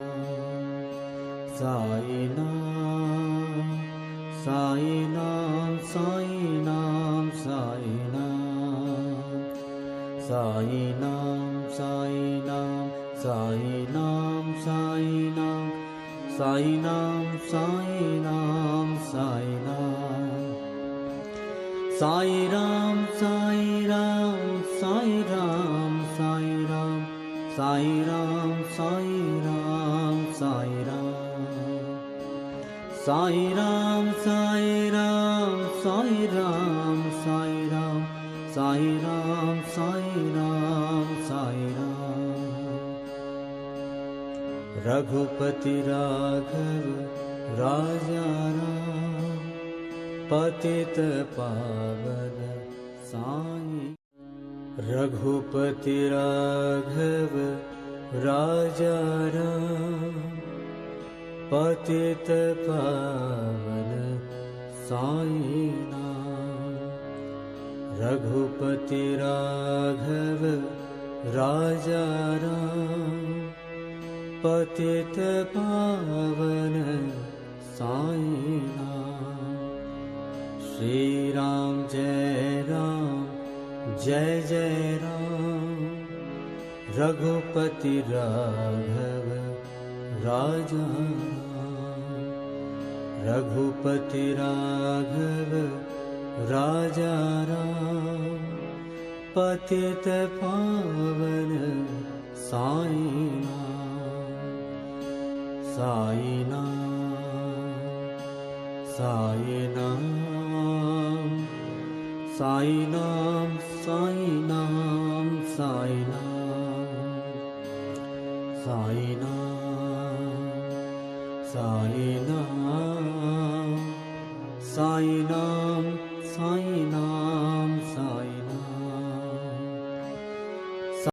Sai Nam, Sai Nam, Sai Nam, Sai Nam, Sai Nam, Sai Nam, Sai Nam, Sai Nam, Sai Nam, Sai Nam, Sai Nam, Sai Ram, Sai Ram, Sai Ram, Sai Ram, Sai Ram, Sai Ram, Sai Ram. Sai Ram, Sai Ram, Sai Ram, Sai Ram, Sai Ram, Sai Ram, Sai Ram. Raghupati Raghav Raja Ram, Patita Pavana Sai. Raghupati Raghav Raja Ram, पतित पावन साई नाम. रघुपति राघव राजा राम, पतित पावन साई नाम. श्री राम जय राम, जय जय राम. रघुपति राघव राजा राम, रघुपति राघव राजा राम, पतित पावन साई नाम. साई नाम, साई नाम, साई नाम, साई नाम, साई नाम, साई नाम, Sai Nam, Sai Nam, Sai Nam, Sai